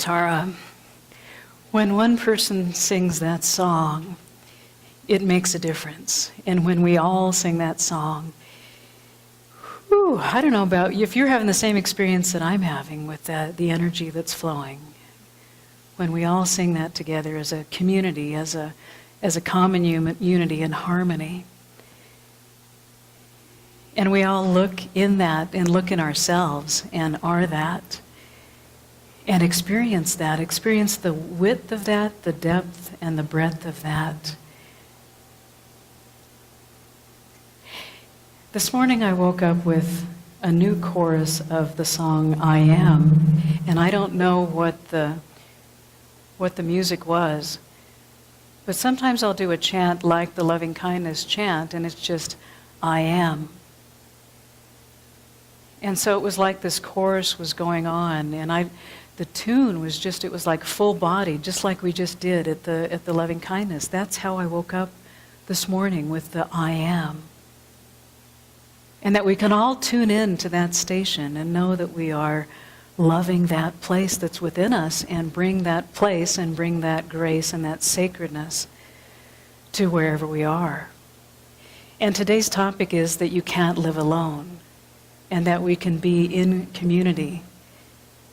Tara, when one person sings that song, it makes a difference. And when we all sing that song, I don't know about you, if you're having the same experience that I'm having with the energy that's flowing. When we all sing that together as a community, as a common unity and harmony. And we all look in that and look in ourselves and are that. And experience that, experience the width of that, the depth and the breadth of that. This morning I woke up with a new chorus of the song I Am, and I don't know what the music was, but sometimes I'll do a chant like the loving kindness chant, and it's just I am. And so it was like this chorus was going on, and the tune was just, it was like full body, just like we just did at the loving kindness. That's how I woke up this morning, with the I am. And that we can all tune in to that station and know that we are loving that place that's within us, and bring that place and bring that grace and that sacredness to wherever we are. And today's topic is that you can't live alone, and that we can be in community.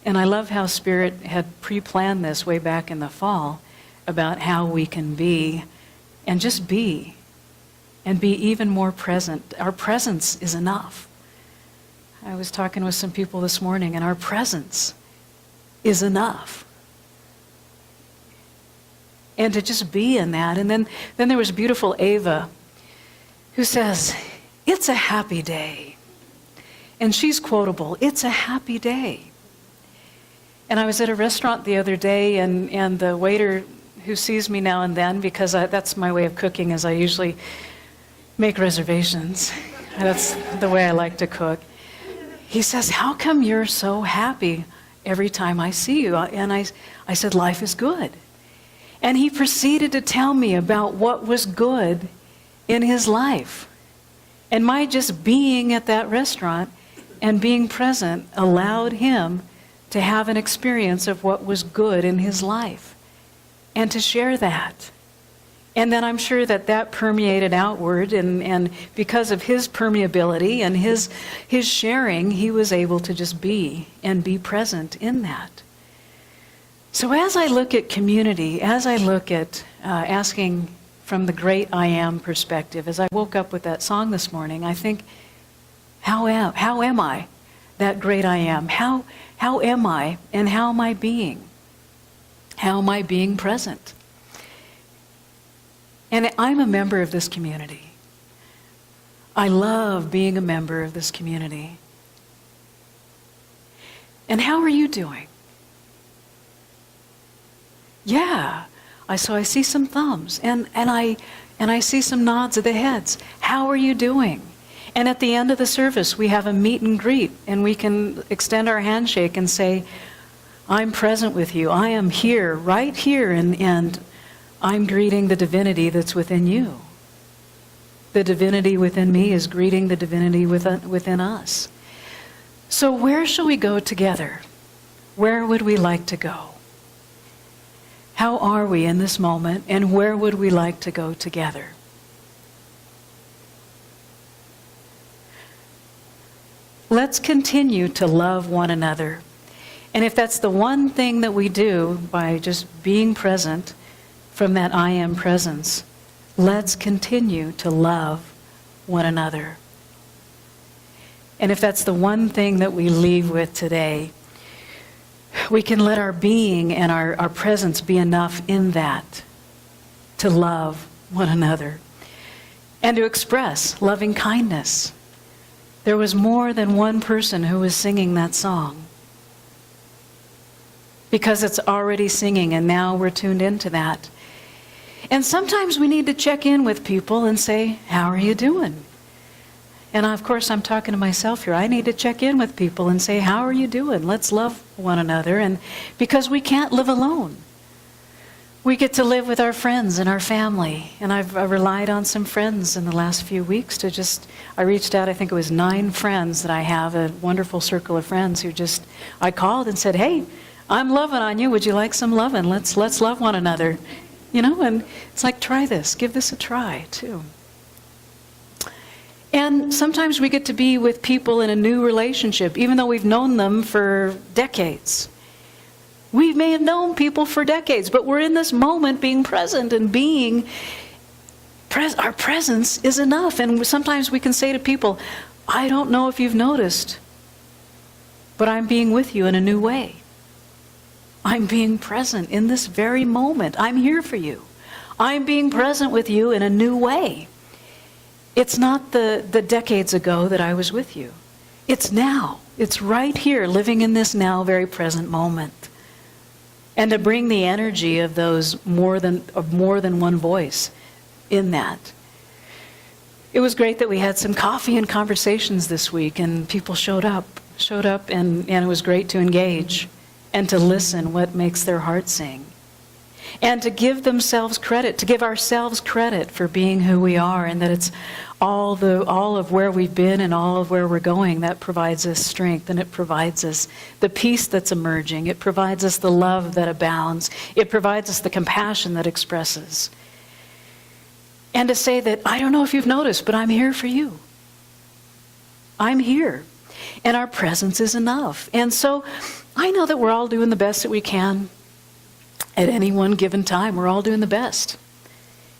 And I love how Spirit had pre-planned this way back in the fall about how we can be and just be, and be even more present. Our presence is enough. I was talking with some people this morning, and our presence is enough. And to just be in that. And then there was beautiful Ava, who says, it's a happy day. And she's quotable, it's a happy day. And I was at a restaurant the other day, and the waiter, who sees me now and then, because that's my way of cooking, is I usually make reservations. That's the way I like to cook. He says, how come you're so happy every time I see you? And I said, life is good. And he proceeded to tell me about what was good in his life. And my just being at that restaurant and being present allowed him to have an experience of what was good in his life, and to share that. And then I'm sure that permeated outward, and because of his permeability and his sharing, he was able to just be and be present in that. So as I look at community, as I look at asking from the great I am perspective, as I woke up with that song this morning, I think, how am I that great I am? How am I, and how am I being? How am I being present? And I'm a member of this community. I love being a member of this community. And how are you doing? Yeah, so I see some thumbs, and I see some nods of the heads. How are you doing? And at the end of the service, we have a meet and greet, and we can extend our handshake and say, I'm present with you. I am here, right here, and I'm greeting the divinity that's within you. The divinity within me is greeting the divinity within us. So where shall we go together? Where would we like to go? How are we in this moment, and where would we like to go together? Let's continue to love one another. And if that's the one thing that we do by just being present from that I am presence, let's continue to love one another. And if that's the one thing that we leave with today, we can let our being and our presence be enough in that to love one another and to express loving kindness. There was more than one person who was singing that song, because it's already singing, and now we're tuned into that. And sometimes we need to check in with people and say, how are you doing? And of course, I'm talking to myself here. I need to check in with people and say, how are you doing? Let's love one another. And because we can't live alone. We get to live with our friends and our family. And I've relied on some friends in the last few weeks to I reached out, I think it was 9 friends that I have, a wonderful circle of friends who I called and said, hey, I'm loving on you. Would you like some loving? Let's love one another. And it's like, try this. Give this a try, too. And sometimes we get to be with people in a new relationship, even though we've known them for decades. We may have known people for decades, but we're in this moment being present and being. Our presence is enough. And sometimes we can say to people, I don't know if you've noticed, but I'm being with you in a new way. I'm being present in this very moment. I'm here for you. I'm being present with you in a new way. It's not the decades ago that I was with you. It's now. It's right here, living in this now very present moment. And to bring the energy of those more than one voice in that. It was great that we had some coffee and conversations this week, and people showed up and it was great to engage and to listen what makes their heart sing. And to give themselves credit, to give ourselves credit for being who we are, and that it's all of where we've been and all of where we're going that provides us strength, and it provides us the peace that's emerging. It provides us the love that abounds. It provides us the compassion that expresses. And to say that, I don't know if you've noticed, but I'm here for you. I'm here. And our presence is enough. And so I know that we're all doing the best that we can. At any one given time, we're all doing the best.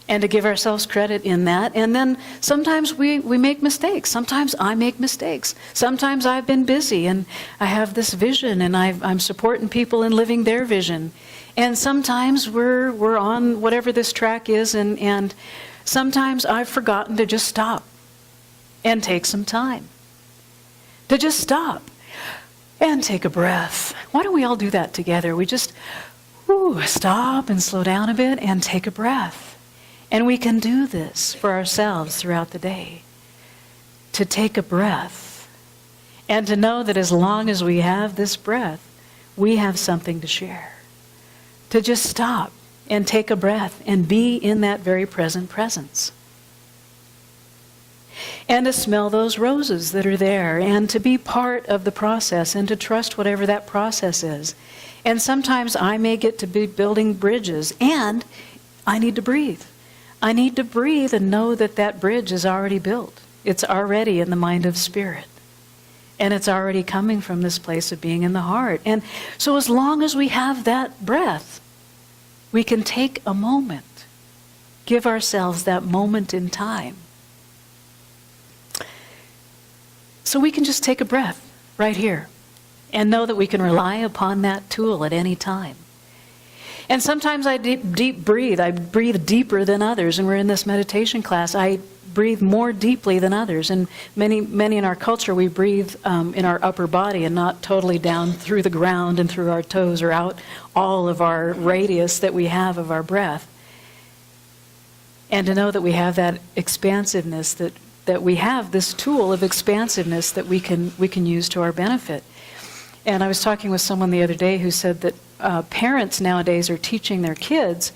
And to give ourselves credit in that. And then sometimes we make mistakes. Sometimes I make mistakes. Sometimes I've been busy and I have this vision and I'm supporting people in living their vision. And sometimes we're on whatever this track is, and sometimes I've forgotten to just stop and take some time. To just stop and take a breath. Why don't we all do that together? We just stop and slow down a bit and take a breath. And we can do this for ourselves throughout the day. To take a breath. And to know that as long as we have this breath, we have something to share. To just stop and take a breath and be in that very present presence. And to smell those roses that are there, and to be part of the process, and to trust whatever that process is. And sometimes I may get to be building bridges, and I need to breathe. I need to breathe and know that that bridge is already built. It's already in the mind of spirit. And it's already coming from this place of being in the heart. And so as long as we have that breath, we can take a moment, give ourselves that moment in time. So we can just take a breath right here and know that we can rely upon that tool at any time. And sometimes I deep breathe. I breathe deeper than others. And we're in this meditation class. I breathe more deeply than others. And many in our culture, we breathe in our upper body and not totally down through the ground and through our toes or out all of our radius that we have of our breath. And to know that we have that expansiveness, that we have this tool of expansiveness that we can use to our benefit. And I was talking with someone the other day who said that parents nowadays are teaching their kids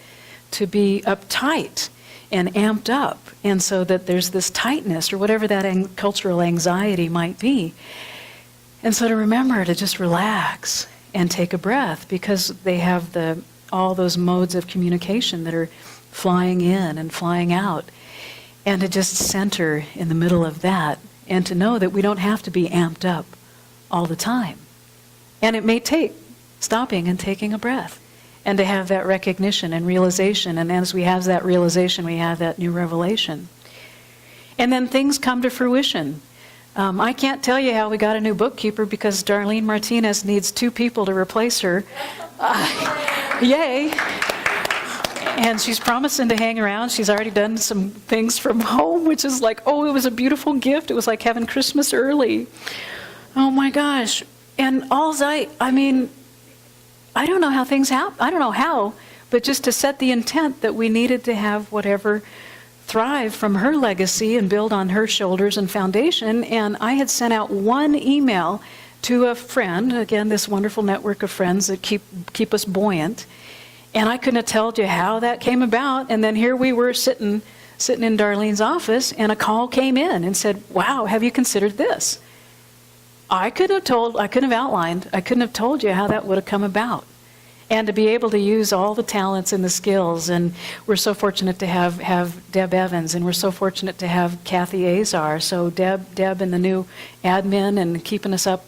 to be uptight and amped up, and so that there's this tightness or whatever that cultural anxiety might be. And so to remember to just relax and take a breath, because they have all those modes of communication that are flying in and flying out. And to just center in the middle of that, and to know that we don't have to be amped up all the time. And it may take stopping and taking a breath, and to have that recognition and realization. And as we have that realization, we have that new revelation. And then things come to fruition. I can't tell you how we got a new bookkeeper, because Darlene Martinez needs 2 people to replace her. Yay! And she's promising to hang around. She's already done some things from home, which is like, it was a beautiful gift. It was like having Christmas early. Oh my gosh. And I don't know how things happen. I don't know how, but just to set the intent that we needed to have whatever thrive from her legacy and build on her shoulders and foundation. And I had sent out one email to a friend, again, this wonderful network of friends that keep us buoyant. And I couldn't have told you how that came about. And then here we were sitting in Darlene's office, and a call came in and said, wow, have you considered this? I couldn't have told you how that would have come about. And to be able to use all the talents and the skills, and we're so fortunate to have Deb Evans, and we're so fortunate to have Kathy Azar. So Deb and the new admin, and keeping us up,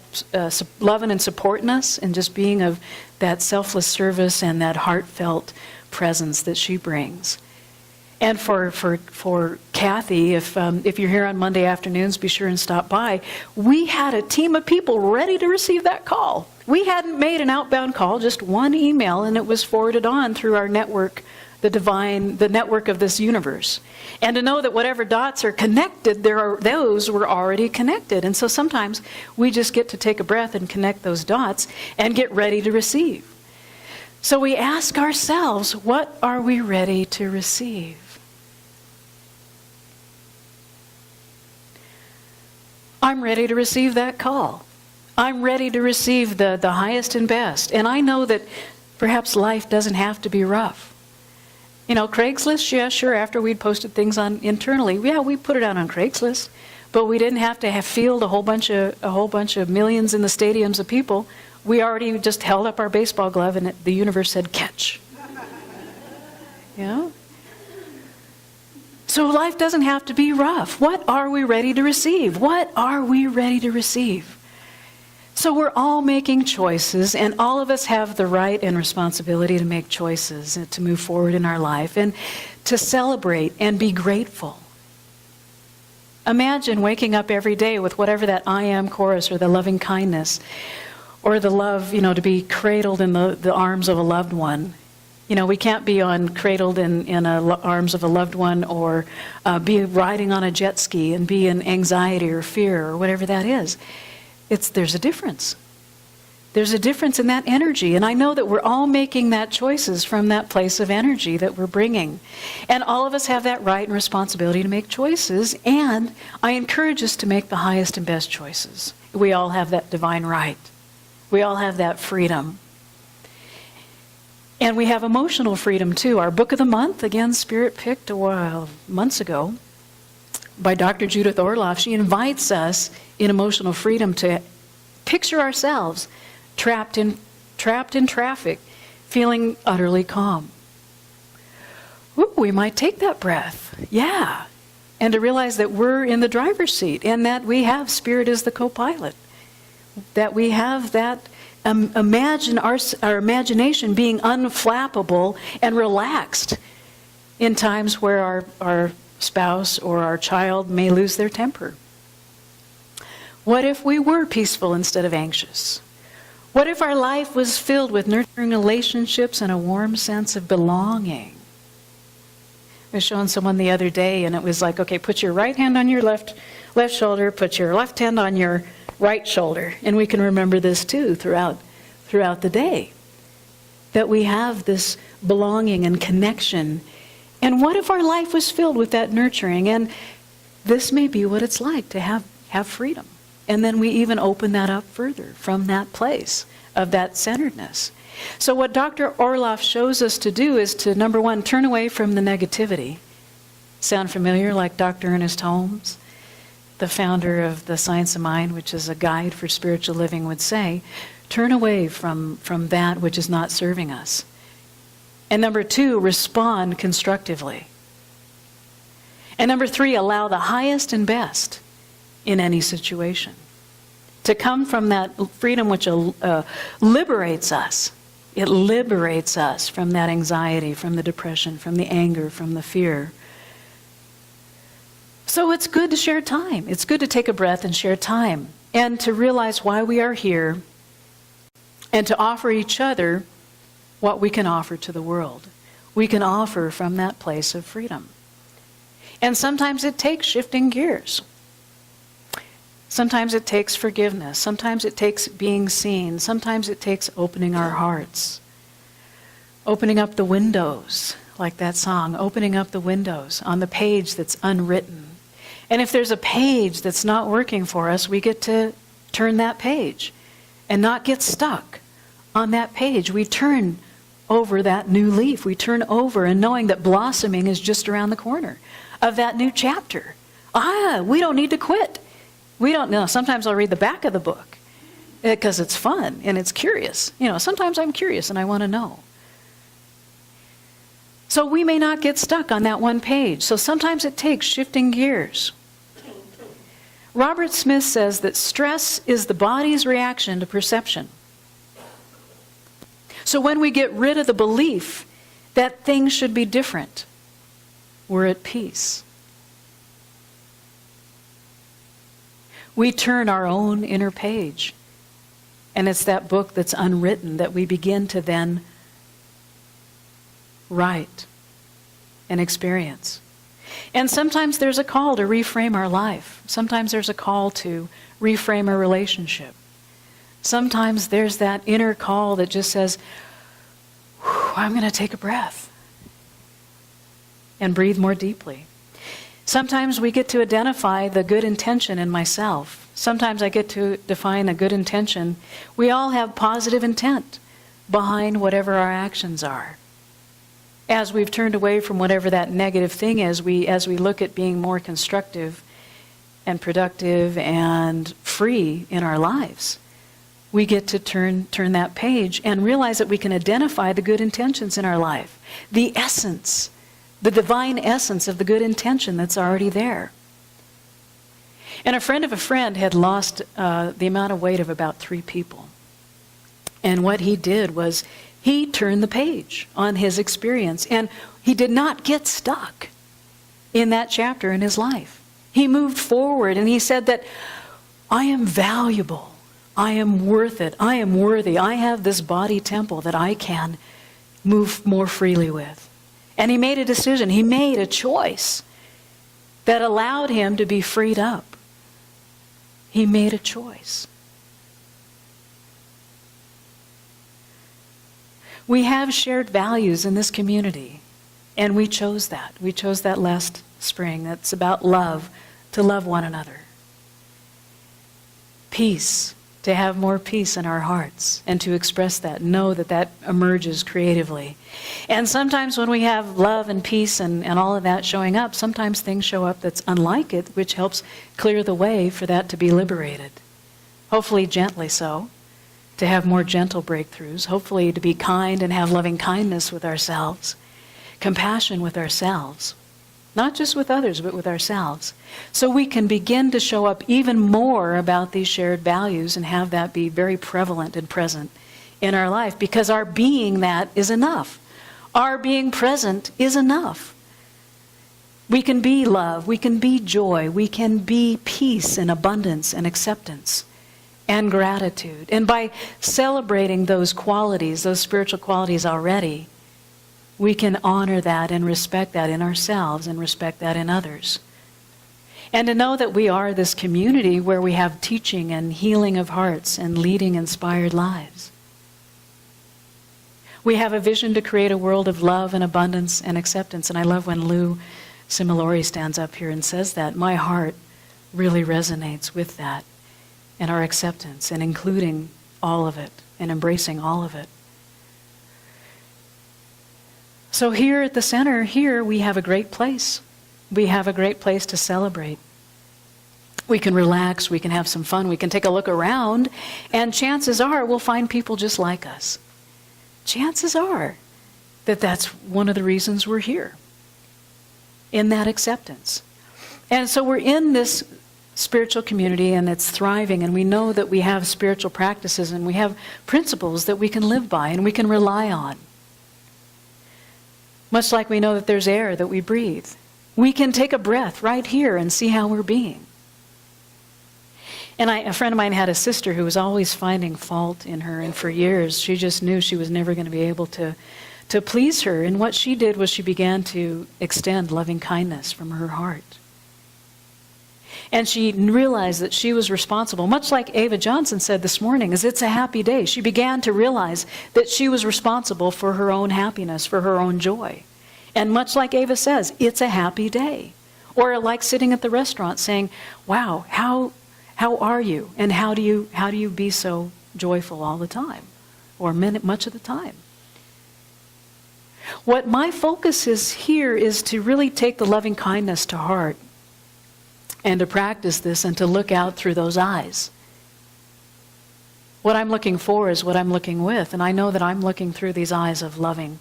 loving and supporting us, and just being of that selfless service and that heartfelt presence that she brings. And for Kathy, if you're here on Monday afternoons, be sure and stop by. We had a team of people ready to receive that call. We hadn't made an outbound call, just one email, and it was forwarded on through our network, the network of this universe. And to know that whatever dots are connected, those were already connected. And so sometimes we just get to take a breath and connect those dots and get ready to receive. So we ask ourselves, what are we ready to receive? I'm ready to receive that call. I'm ready to receive the highest and best. And I know that perhaps life doesn't have to be rough. You know, Craigslist, yeah, sure, after we'd posted things on internally, yeah, we put it out on Craigslist. But we didn't have to field a whole bunch of millions in the stadiums of people. We already just held up our baseball glove and the universe said, catch. You know? So life doesn't have to be rough. What are we ready to receive? What are we ready to receive? So we're all making choices, and all of us have the right and responsibility to make choices and to move forward in our life and to celebrate and be grateful. Imagine waking up every day with whatever that I am chorus, or the loving kindness, or the love, to be cradled in the arms of a loved one. We can't be cradled in the arms of a loved one, or be riding on a jet ski and be in anxiety or fear or whatever that is. There's a difference. There's a difference in that energy. And I know that we're all making that choices from that place of energy that we're bringing. And all of us have that right and responsibility to make choices. And I encourage us to make the highest and best choices. We all have that divine right. We all have that freedom. And we have emotional freedom too. Our book of the month, again, Spirit picked a while, months ago, by Dr. Judith Orloff. She invites us in emotional freedom to picture ourselves trapped in traffic, feeling utterly calm. Ooh, we might take that breath. Yeah. And to realize that we're in the driver's seat and that we have Spirit as the co-pilot. That we have that imagine our imagination being unflappable and relaxed in times where our spouse or our child may lose their temper. What if we were peaceful instead of anxious? What if our life was filled with nurturing relationships and a warm sense of belonging? I was showing someone the other day, and it was like, okay, put your right hand on your left shoulder, put your left hand on your right shoulder. And we can remember this too throughout the day, that we have this belonging and connection. And what if our life was filled with that nurturing? And this may be what it's like to have freedom. And then we even open that up further from that place of that centeredness. So what Dr. Orloff shows us to do is to, number one, turn away from the negativity. Sound familiar? Like Dr. Ernest Holmes, the founder of the Science of Mind, which is a guide for spiritual living, would say, turn away from that which is not serving us. And number two, respond constructively. And number three, allow the highest and best in any situation. To come from that freedom which liberates us. It liberates us from that anxiety, from the depression, from the anger, from the fear. So it's good to share time. It's good to take a breath and share time. And to realize why we are here. And to offer each other what we can offer to the world. We can offer from that place of freedom. And sometimes it takes shifting gears. Sometimes it takes forgiveness. Sometimes it takes being seen. Sometimes it takes opening our hearts. Opening up the windows, like that song, opening up the windows on the page that's unwritten. And if there's a page that's not working for us, we get to turn that page and not get stuck on that page. We turn over that new leaf. We turn over and knowing that blossoming is just around the corner of that new chapter. We don't need to quit. We don't know. Sometimes I'll read the back of the book because it's fun and it's curious. Sometimes I'm curious and I want to know. So we may not get stuck on that one page. So sometimes it takes shifting gears. Robert Smith says that stress is the body's reaction to perception. So when we get rid of the belief that things should be different, we're at peace. We turn our own inner page. And it's that book that's unwritten that we begin to then write and experience. And sometimes there's a call to reframe our life. Sometimes there's a call to reframe a relationship. Sometimes there's that inner call that just says, I'm going to take a breath and breathe more deeply. Sometimes we get to identify the good intention in myself. Sometimes I get to define a good intention. We all have positive intent behind whatever our actions are. As we've turned away from whatever that negative thing is, as we look at being more constructive and productive and free in our lives, we get to turn that page and realize that we can identify the good intentions in our life. The essence, the divine essence of the good intention that's already there. And a friend of a friend had lost the amount of weight of about 3 people. And what he did was he turned the page on his experience. And he did not get stuck in that chapter in his life. He moved forward and he said that I am valuable. I am worth it. I am worthy. I have this body temple that I can move more freely with. And he made a decision. He made a choice that allowed him to be freed up. He made a choice. We have shared values in this community, and we chose that. We chose that last spring. That's about love, to love one another. Peace, to have more peace in our hearts, and to express that, know that that emerges creatively. And sometimes when we have love and peace and all of that showing up, sometimes things show up that's unlike it, which helps clear the way for that to be liberated. Hopefully gently so. To have more gentle breakthroughs, hopefully to be kind and have loving kindness with ourselves, compassion with ourselves, not just with others, but with ourselves. So we can begin to show up even more about these shared values and have that be very prevalent and present in our life, because our being that is enough. Our being present is enough. We can be love, we can be joy, we can be peace and abundance and acceptance and gratitude. And by celebrating those qualities, those spiritual qualities already, we can honor that and respect that in ourselves and respect that in others. And to know that we are this community where we have teaching and healing of hearts and leading inspired lives. We have a vision to create a world of love and abundance and acceptance. And I love when Lou Similori stands up here and says that. My heart really resonates with that. And our acceptance and including all of it and embracing all of it. So here at the center, here we have a great place. We have a great place to celebrate. We can relax, we can have some fun, we can take a look around, and chances are we'll find people just like us. Chances are that that's one of the reasons we're here, in that acceptance. And so we're in this spiritual community and it's thriving, and we know that we have spiritual practices and we have principles that we can live by and we can rely on. Much like we know that there's air that we breathe. We can take a breath right here and see how we're being. And a friend of mine had a sister who was always finding fault in her, and for years she just knew she was never going to be able to please her. And what she did was she began to extend loving kindness from her heart. And she realized that she was responsible, much like Ava Johnson said this morning, is it's a happy day. She began to realize that she was responsible for her own happiness, for her own joy. And much like Ava says, it's a happy day. Or like sitting at the restaurant saying, wow, how are you? And how do you be so joyful all the time? Or much of the time? What my focus is here is to really take the loving kindness to heart. And to practice this and to look out through those eyes. What I'm looking for is what I'm looking with, and I know that I'm looking through these eyes of loving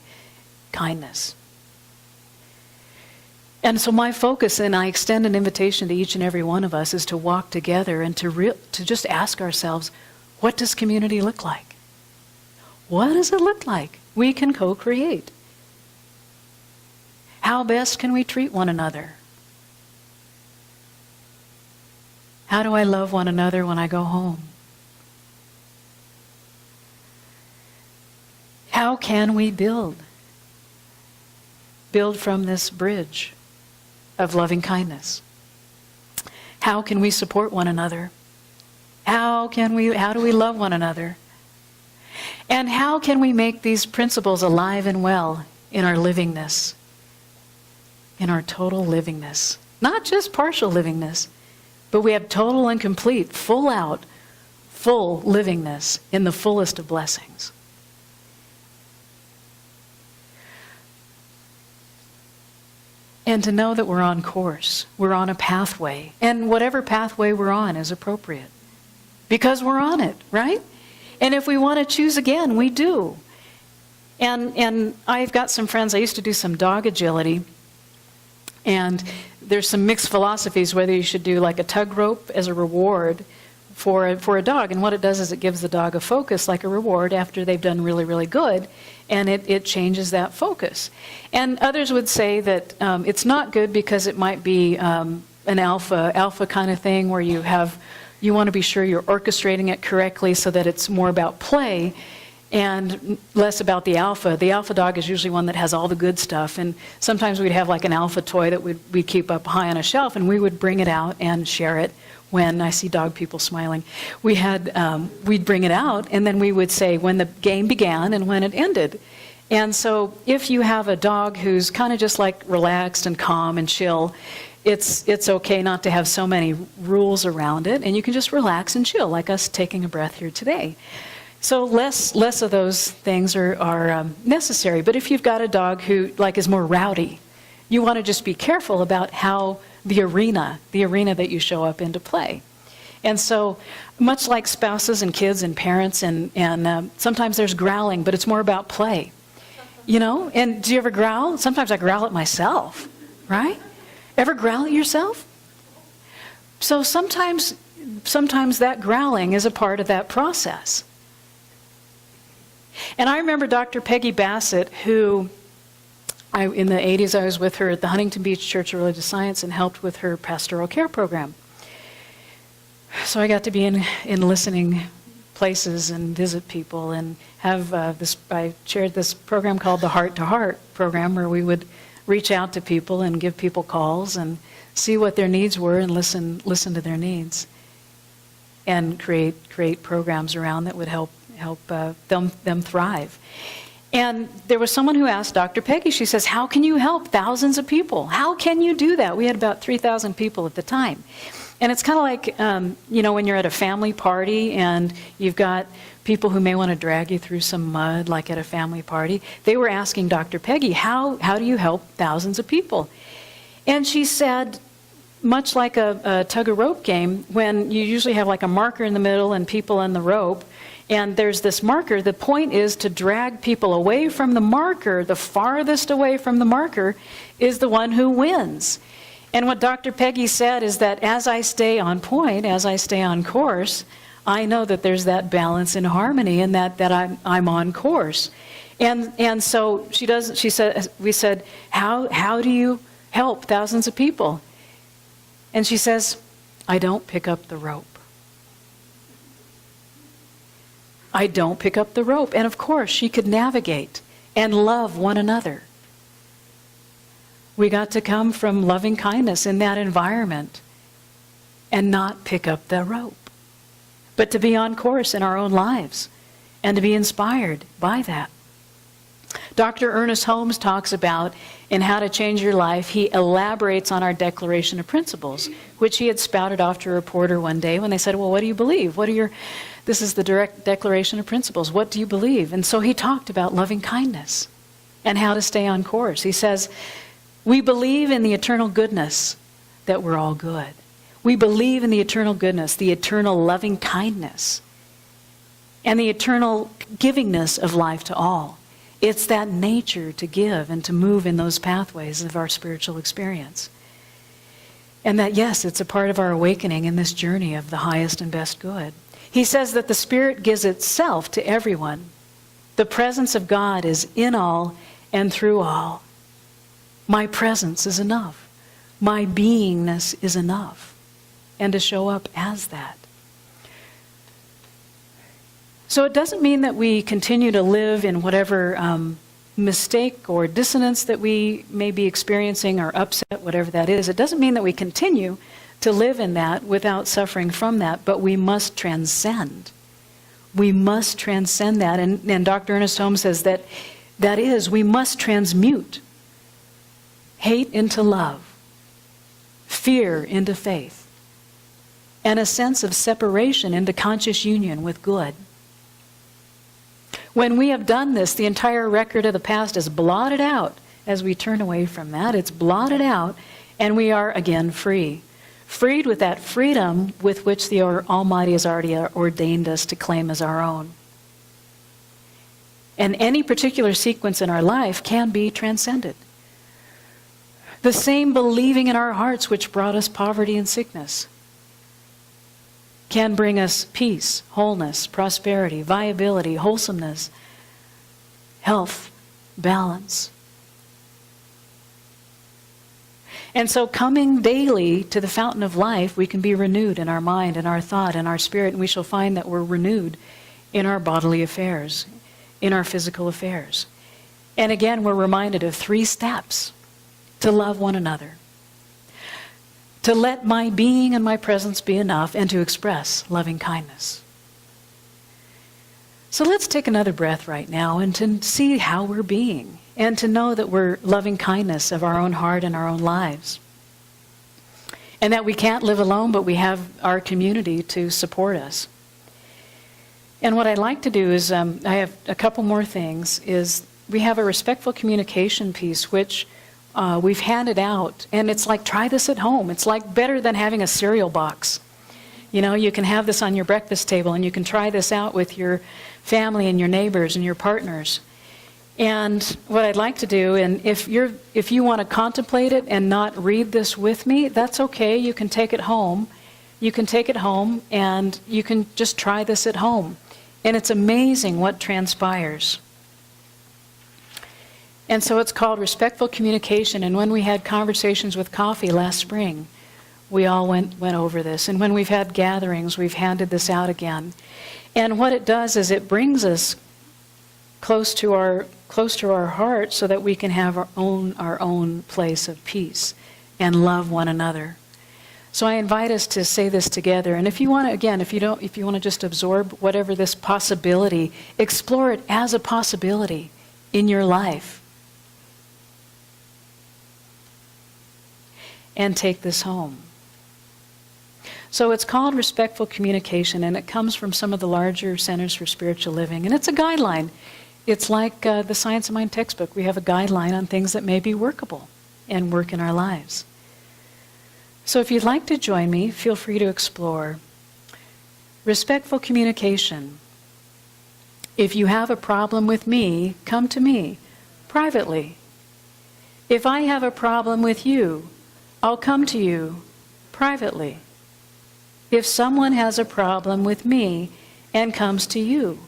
kindness. And so my focus, and I extend an invitation to each and every one of us, is to walk together and to just ask ourselves, what does community look like? What does it look like? We can co-create. How best can we treat one another? How do I love one another when I go home? How can we build from this bridge of loving kindness? How can we support one another? How do we love one another? And how can we make these principles alive and well in our livingness, in our total livingness? Not just partial livingness, but we have total and complete, full out, full livingness in the fullest of blessings. And to know that we're on course, we're on a pathway, and whatever pathway we're on is appropriate. Because we're on it, right? And if we want to choose again, we do. And I've got some friends, I used to do some dog agility, and there's some mixed philosophies whether you should do like a tug rope as a reward for a dog. And what it does is it gives the dog a focus like a reward after they've done really, really good, and it changes that focus. And others would say that it's not good because it might be an alpha kind of thing where you want to be sure you're orchestrating it correctly so that it's more about play and less about the alpha. The alpha dog is usually one that has all the good stuff, and sometimes we'd have like an alpha toy that we'd keep up high on a shelf, and we would bring it out and share it. When I see dog people smiling, we'd bring it out, and then we would say when the game began and when it ended. And so if you have a dog who's kind of just like relaxed and calm and chill, it's okay not to have so many rules around it, and you can just relax and chill, like us taking a breath here today. So less of those things are necessary. But if you've got a dog who is more rowdy, you want to just be careful about how the arena that you show up into play. And so much like spouses and kids and parents and sometimes there's growling, but it's more about play. And do you ever growl? Sometimes I growl at myself, right? Ever growl at yourself? So sometimes that growling is a part of that process. And I remember Dr. Peggy Bassett, who in the 80s, I was with her at the Huntington Beach Church of Religious Science and helped with her pastoral care program. So I got to be in listening places and visit people and have I chaired this program called the Heart to Heart program, where we would reach out to people and give people calls and see what their needs were and listen to their needs and create programs around that would help them thrive. And there was someone who asked Dr. Peggy, she says, how can you help thousands of people? How can you do that? We had about 3,000 people at the time. And it's kind of like, when you're at a family party and you've got people who may want to drag you through some mud, like at a family party. They were asking Dr. Peggy, how do you help thousands of people? And she said, much like a tug-of-rope game, when you usually have like a marker in the middle and people on the rope, and there's this marker, the point is to drag people away from the marker. The farthest away from the marker is the one who wins. And what Dr. Peggy said is that as I stay on point, as I stay on course, I know that there's that balance and harmony and that I'm on course. And so we said, how do you help thousands of people? And she says, I don't pick up the rope. I don't pick up the rope. And of course, she could navigate and love one another. We got to come from loving kindness in that environment and not pick up the rope, but to be on course in our own lives and to be inspired by that. Dr. Ernest Holmes talks about in How to Change Your Life, he elaborates on our Declaration of Principles, which he had spouted off to a reporter one day when they said, well, what do you believe? This is the direct Declaration of Principles. What do you believe? And so he talked about loving kindness and how to stay on course. He says, we believe in the eternal goodness, that we're all good. We believe in the eternal goodness, the eternal loving kindness, and the eternal givingness of life to all. It's that nature to give and to move in those pathways of our spiritual experience. And that, yes, it's a part of our awakening in this journey of the highest and best good. He says that the Spirit gives itself to everyone. The presence of God is in all and through all. My presence is enough. My beingness is enough. And to show up as that. So it doesn't mean that we continue to live in whatever mistake or dissonance that we may be experiencing or upset, whatever that is. It doesn't mean that we continue to live in that without suffering from that, but we must transcend. We must transcend that. And Dr. Ernest Holmes says that is, we must transmute hate into love, fear into faith, and a sense of separation into conscious union with good. When we have done this, the entire record of the past is blotted out. As we turn away from that, it's blotted out, and we are again free. Freed with that freedom with which the Almighty has already ordained us to claim as our own. And any particular sequence in our life can be transcended. The same believing in our hearts which brought us poverty and sickness can bring us peace, wholeness, prosperity, viability, wholesomeness, health, balance. And so coming daily to the fountain of life, we can be renewed in our mind and our thought and our spirit, and we shall find that we're renewed in our bodily affairs, in our physical affairs. And again, we're reminded of 3 steps to love one another. To let my being and my presence be enough, and to express loving kindness. So let's take another breath right now and to see how we're being, and to know that we're loving kindness of our own heart and our own lives. And that we can't live alone, but we have our community to support us. And what I'd like to do is, I have a couple more things, is we have a respectful communication piece, which we've handed out, and it's like, try this at home. It's like better than having a cereal box. You know, you can have this on your breakfast table, and you can try this out with your family and your neighbors and your partners. And what I'd like to do, and if you want to contemplate it and not read this with me, that's okay. You can take it home. You can take it home, and you can just try this at home. And it's amazing what transpires. And so it's called respectful communication. And when we had conversations with coffee last spring, we all went over this. And when we've had gatherings, we've handed this out again. And what it does is it brings us close to our heart, so that we can have our own place of peace and love one another. So I invite us to say this together. And if you want to, again, if you want to just absorb whatever this possibility, explore it as a possibility in your life. And take this home. So it's called respectful communication, and it comes from some of the larger centers for spiritual living. And it's a guideline. It's like the Science of Mind textbook. We have a guideline on things that may be workable and work in our lives. So if you'd like to join me, feel free to explore. Respectful communication. If you have a problem with me, come to me privately. If I have a problem with you, I'll come to you privately. If someone has a problem with me and comes to you,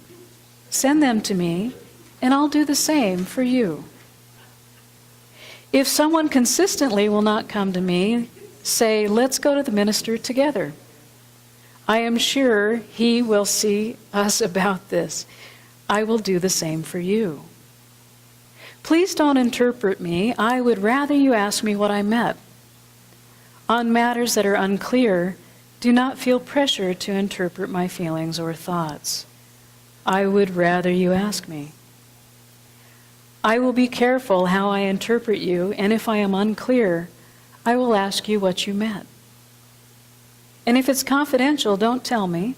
send them to me, and I'll do the same for you. If someone consistently will not come to me, say, let's go to the minister together. I am sure he will see us about this. I will do the same for you. Please don't interpret me. I would rather you ask me what I meant. On matters that are unclear, do not feel pressure to interpret my feelings or thoughts. I would rather you ask me. I will be careful how I interpret you, and if I am unclear, I will ask you what you meant. And if it's confidential, don't tell me.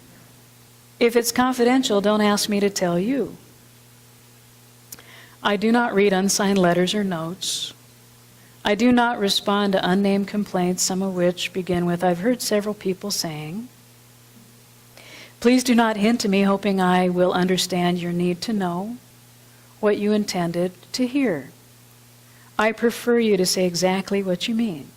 If it's confidential, don't ask me to tell you. I do not read unsigned letters or notes. I do not respond to unnamed complaints, some of which begin with, I've heard several people saying. Please do not hint to me hoping I will understand your need to know what you intended to hear. I prefer you to say exactly what you mean.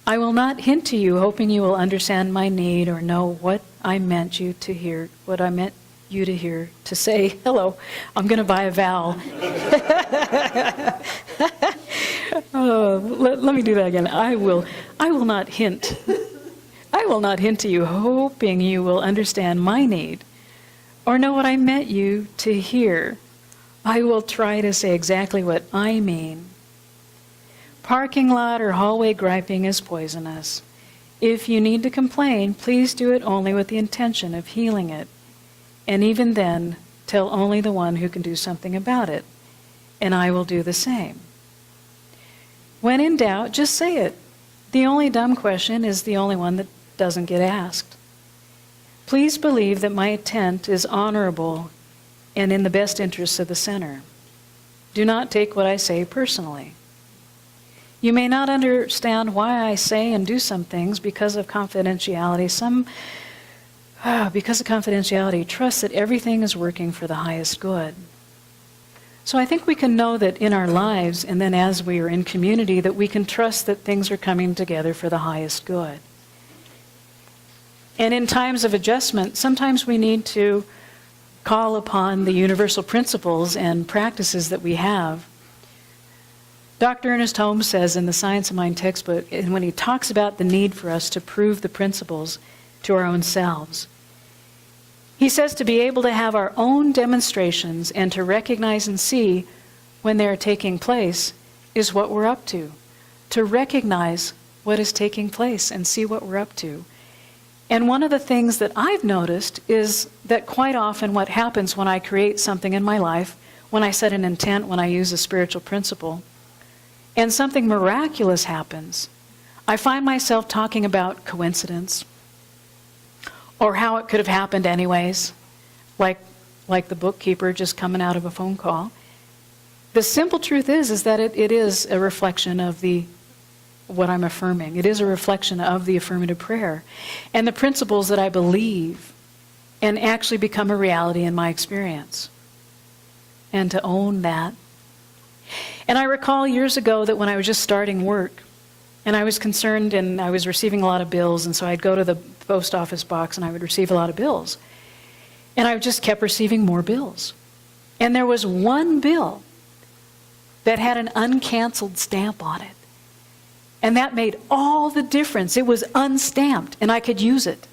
I will not hint to you hoping you will understand my need or know what I meant you to hear, what I meant you to hear to say. Hello, I'm going to buy a vowel. Let me do that again. I will not hint. I will not hint to you hoping you will understand my need or know what I meant you to hear. I will try to say exactly what I mean. Parking lot or hallway griping is poisonous. If you need to complain, please do it only with the intention of healing it. And even then, tell only the one who can do something about it, and I will do the same. When in doubt, just say it. The only dumb question is the only one that doesn't get asked. Please believe that my intent is honorable and in the best interests of the center. Do not take what I say personally. You may not understand why I say and do some things because of confidentiality. Because of confidentiality, trust that everything is working for the highest good. So I think we can know that in our lives, and then as we are in community, that we can trust that things are coming together for the highest good. And in times of adjustment, sometimes we need to call upon the universal principles and practices that we have. Dr. Ernest Holmes says in the Science of Mind textbook, and when he talks about the need for us to prove the principles to our own selves, he says to be able to have our own demonstrations and to recognize and see when they are taking place is what we're up to. To recognize what is taking place and see what we're up to. And one of the things that I've noticed is that quite often what happens when I create something in my life, when I set an intent, when I use a spiritual principle, and something miraculous happens, I find myself talking about coincidence or how it could have happened anyways, like the bookkeeper just coming out of a phone call. The simple truth is that it is a reflection of what I'm affirming. It is a reflection of the affirmative prayer and the principles that I believe and actually become a reality in my experience. And to own that. And I recall years ago that when I was just starting work, and I was concerned and I was receiving a lot of bills, and so I'd go to the post office box and I would receive a lot of bills. And I just kept receiving more bills. And there was one bill that had an uncanceled stamp on it. And that made all the difference. It was unstamped and I could use it.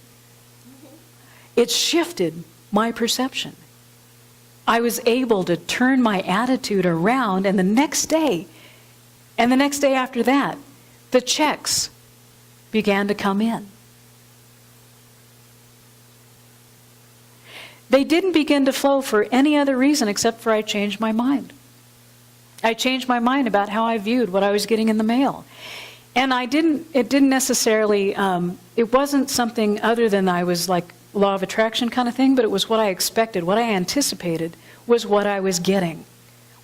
It shifted my perception. I was able to turn my attitude around, and the next day after that, the checks began to come in. They didn't begin to flow for any other reason except for I changed my mind. I changed my mind about how I viewed what I was getting in the mail. And it didn't necessarily, it wasn't something other than I was like law of attraction kind of thing, but it was what I expected, what I anticipated was what I was getting.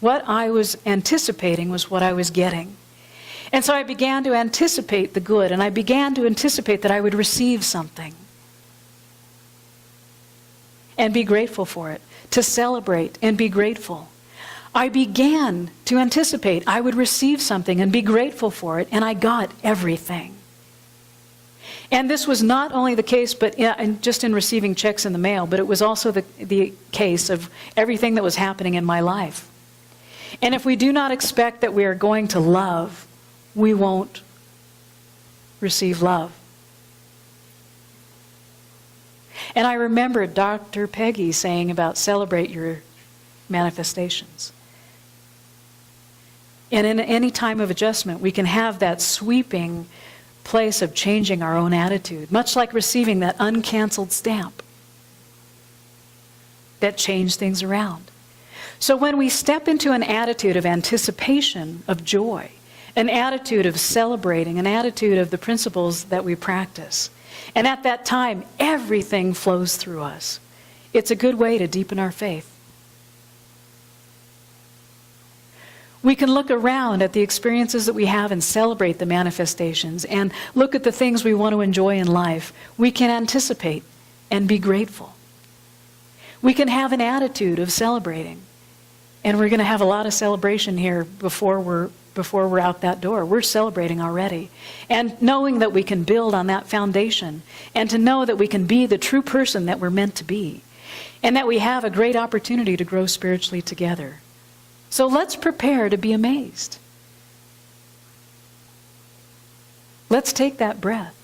What I was anticipating was what I was getting. And so I began to anticipate the good, and I began to anticipate that I would receive something. And be grateful for it, to celebrate and be grateful. I began to anticipate I would receive something and be grateful for it, and I got everything. And this was not only the case, but just in receiving checks in the mail, but it was also the case of everything that was happening in my life. And if we do not expect that we are going to love, we won't receive love. And I remember Dr. Peggy saying about celebrate your manifestations. And in any time of adjustment, we can have that sweeping place of changing our own attitude, much like receiving that uncanceled stamp that changed things around. So when we step into an attitude of anticipation, of joy, an attitude of celebrating, an attitude of the principles that we practice, and at that time, everything flows through us. It's a good way to deepen our faith. We can look around at the experiences that we have and celebrate the manifestations and look at the things we want to enjoy in life. We can anticipate and be grateful. We can have an attitude of celebrating. And we're going to have a lot of celebration here before we're out that door. We're celebrating already. And knowing that we can build on that foundation, and to know that we can be the true person that we're meant to be, and that we have a great opportunity to grow spiritually together. So let's prepare to be amazed. Let's take that breath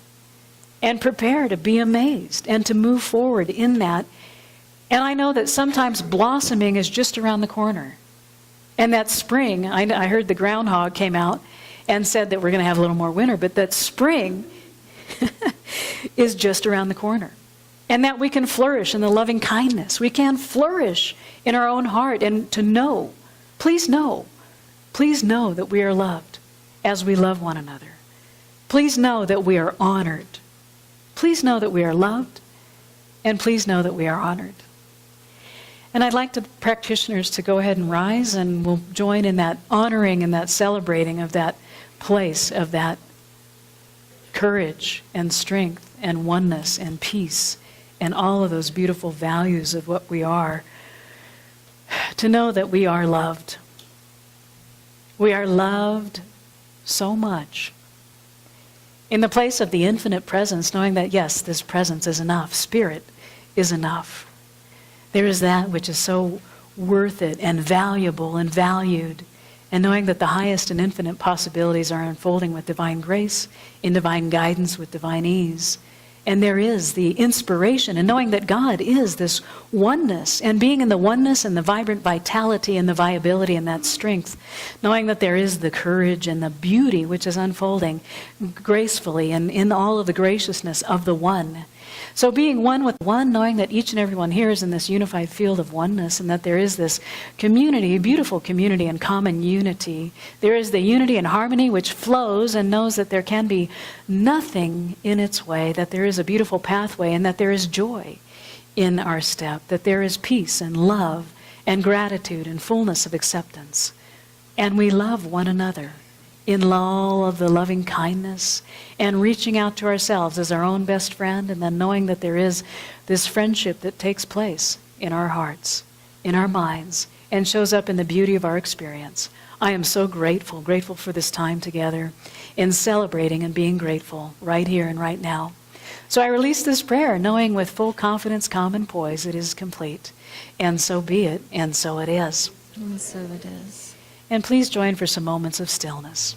and prepare to be amazed and to move forward in that. And I know that sometimes blossoming is just around the corner. And that spring, I heard the groundhog came out and said that we're going to have a little more winter, but that spring is just around the corner. And that we can flourish in the loving kindness. We can flourish in our own heart, and to know, please know that we are loved as we love one another. Please know that we are honored. Please know that we are loved, and please know that we are honored. And I'd like the practitioners to go ahead and rise, and we'll join in that honoring and that celebrating of that place, of that courage and strength and oneness and peace and all of those beautiful values of what we are. To know that we are loved. We are loved so much. In the place of the infinite presence, knowing that, yes, this presence is enough. Spirit is enough. There is that which is so worth it and valuable and valued. And knowing that the highest and infinite possibilities are unfolding with divine grace, in divine guidance, with divine ease. And there is the inspiration, and knowing that God is this oneness, and being in the oneness and the vibrant vitality and the viability and that strength, knowing that there is the courage and the beauty which is unfolding gracefully and in all of the graciousness of the one. So being one with one, knowing that each and every one here is in this unified field of oneness, and that there is this community, beautiful community and common unity. There is the unity and harmony which flows and knows that there can be nothing in its way, that there is a beautiful pathway, and that there is joy in our step, that there is peace and love and gratitude and fullness of acceptance. And we love one another in all of the loving kindness, and reaching out to ourselves as our own best friend, and then knowing that there is this friendship that takes place in our hearts, in our minds, and shows up in the beauty of our experience. I am so grateful for this time together in celebrating and being grateful right here and right now. So I release this prayer, knowing with full confidence, calm, and poise, it is complete. And so be it, and so it is. And so it is. And please join for some moments of stillness.